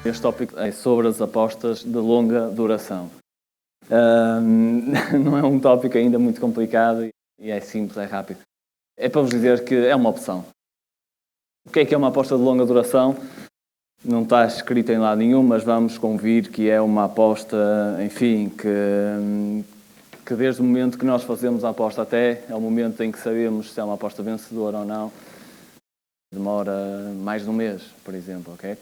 Este tópico é sobre as apostas de longa duração. Não é um tópico ainda muito complicado e é simples, é rápido. É para vos dizer que é uma opção. O que é uma aposta de longa duração? Não está escrito em lado nenhum, mas vamos convir que é uma aposta, enfim, que desde o momento que nós fazemos a aposta até é o momento em que sabemos se é uma aposta vencedora ou não, demora mais de um mês, por exemplo, ok?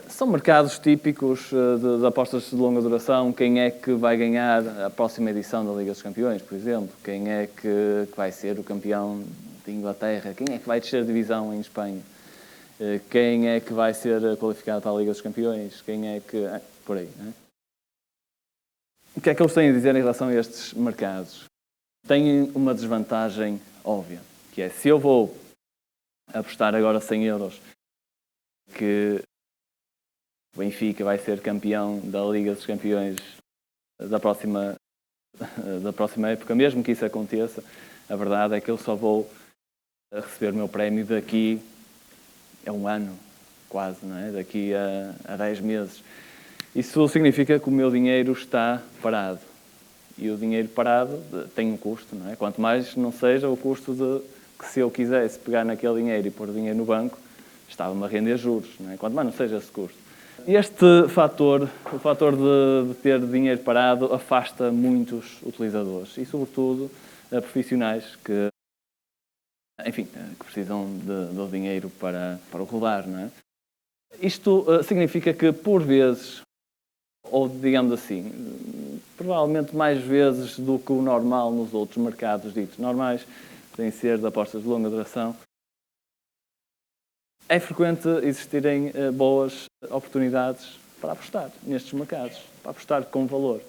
São mercados típicos de apostas de longa duração. Quem é que vai ganhar a próxima edição da Liga dos Campeões, por exemplo? Quem é que vai ser o campeão de Inglaterra? Quem é que vai descer a divisão em Espanha? Quem é que vai ser qualificado para a Liga dos Campeões? Quem é que... por aí, não é? O que é que eles têm a dizer em relação a estes mercados? Têm uma desvantagem óbvia, que é, se eu vou apostar agora 100 euros que o Benfica vai ser campeão da Liga dos Campeões da próxima época, mesmo que isso aconteça, a verdade é que eu só vou receber o meu prémio daqui a um ano, quase, não é? Daqui a 10 meses. Isso significa que o meu dinheiro está parado. E o dinheiro parado tem um custo, não é? Quanto mais não seja o custo de que, se eu quisesse pegar naquele dinheiro e pôr o dinheiro no banco, estava-me a render juros, não é? Quanto mais não seja esse custo. Este fator, o fator de ter dinheiro parado, afasta muitos utilizadores e, sobretudo, profissionais que, enfim, que precisam do dinheiro para o rodar, não é? Isto significa que, por vezes, ou digamos assim, provavelmente mais vezes do que o normal nos outros mercados ditos normais, sem ser de apostas de longa duração, é frequente existirem boas oportunidades para apostar nestes mercados, para apostar com valor.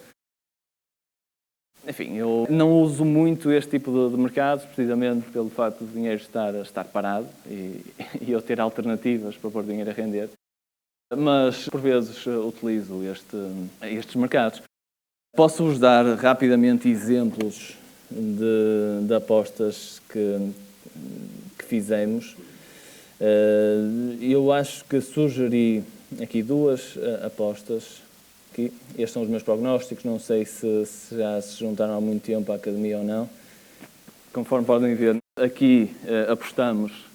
Enfim, eu não uso muito este tipo de mercados, precisamente pelo facto do dinheiro estar parado e eu ter alternativas para pôr dinheiro a render. Mas, por vezes, utilizo estes mercados. Posso-vos dar rapidamente exemplos de apostas que fizemos. Eu acho que sugeri aqui duas apostas. Aqui. Estes são os meus prognósticos. Não sei se já se juntaram há muito tempo à academia ou não. Conforme podem ver, aqui apostamos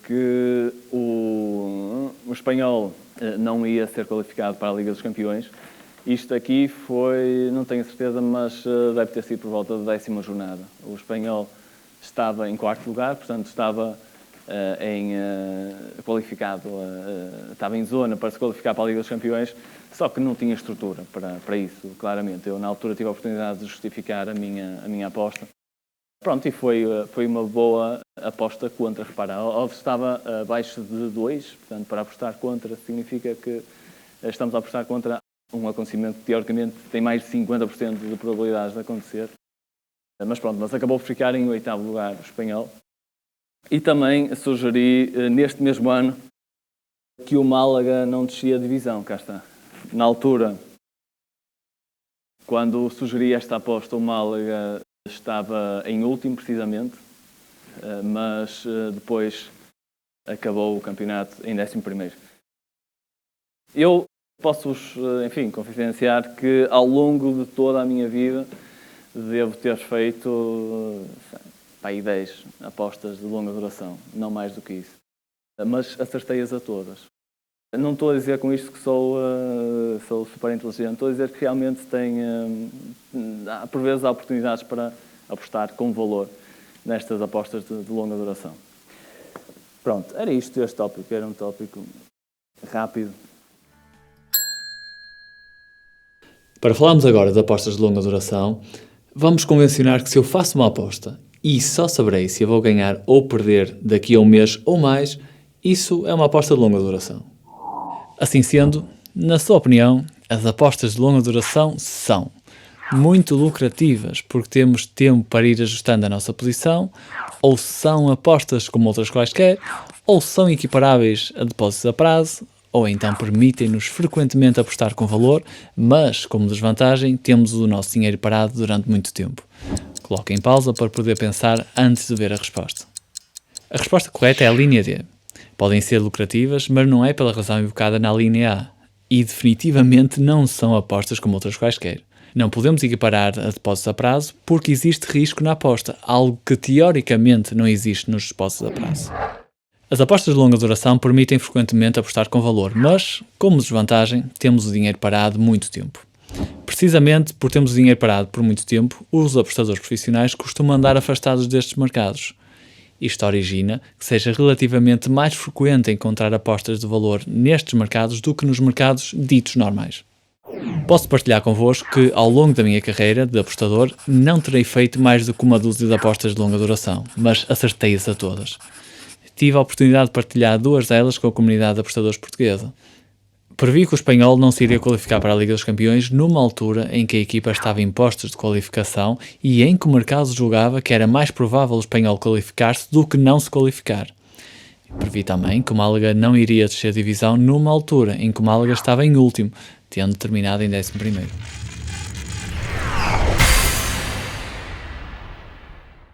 que o espanhol não ia ser qualificado para a Liga dos Campeões. Isto aqui foi, não tenho certeza, mas deve ter sido por volta da 10ª jornada. O espanhol estava em 4º lugar, portanto estava qualificado, estava em zona para se qualificar para a Liga dos Campeões, só que não tinha estrutura para isso, claramente. Eu, na altura, tive a oportunidade de justificar a minha aposta. Pronto, e foi uma boa aposta contra. Repara, a odds estava abaixo de 2, portanto, para apostar contra significa que estamos a apostar contra um acontecimento que, teoricamente, tem mais de 50% de probabilidades de acontecer. Mas pronto, mas acabou por ficar em 8º lugar o espanhol. E também sugeri, neste mesmo ano, que o Málaga não descia a divisão. Cá está. Na altura, quando sugeri esta aposta, o Málaga estava em último, precisamente, mas depois acabou o campeonato em 11º. Eu posso-vos, enfim, confidenciar que ao longo de toda a minha vida devo ter feito aí 10 apostas de longa duração, não mais do que isso. Mas acertei-as a todas. Não estou a dizer com isto que sou super inteligente, estou a dizer que realmente por vezes há oportunidades para apostar com valor nestas apostas de longa duração. Pronto, era isto, este tópico, era um tópico rápido. Para falarmos agora de apostas de longa duração, vamos convencionar que se eu faço uma aposta e só saberei se eu vou ganhar ou perder daqui a um mês ou mais, isso é uma aposta de longa duração. Assim sendo, na sua opinião, as apostas de longa duração são muito lucrativas porque temos tempo para ir ajustando a nossa posição, ou são apostas como outras quaisquer, ou são equiparáveis a depósitos a prazo, ou então permitem-nos frequentemente apostar com valor, mas, como desvantagem, temos o nosso dinheiro parado durante muito tempo. Coloque em pausa para poder pensar antes de ver a resposta. A resposta correta é a linha D. Podem ser lucrativas, mas não é pela razão evocada na linha A. E definitivamente não são apostas como outras quaisquer. Não podemos equiparar a depósitos a prazo porque existe risco na aposta, algo que teoricamente não existe nos depósitos a prazo. As apostas de longa duração permitem frequentemente apostar com valor, mas, como desvantagem, temos o dinheiro parado muito tempo. Precisamente por termos o dinheiro parado por muito tempo, os apostadores profissionais costumam andar afastados destes mercados. Isto origina que seja relativamente mais frequente encontrar apostas de valor nestes mercados do que nos mercados ditos normais. Posso partilhar convosco que, ao longo da minha carreira de apostador, não terei feito mais do que uma dúzia de apostas de longa duração, mas acertei-as a todas. Tive a oportunidade de partilhar 2 delas com a comunidade de apostadores portuguesa. Previ que o espanhol não se iria qualificar para a Liga dos Campeões numa altura em que a equipa estava em postos de qualificação e em que o mercado julgava que era mais provável o espanhol qualificar-se do que não se qualificar. Previ também que o Málaga não iria descer divisão numa altura em que o Málaga estava em último, tendo terminado em 11º.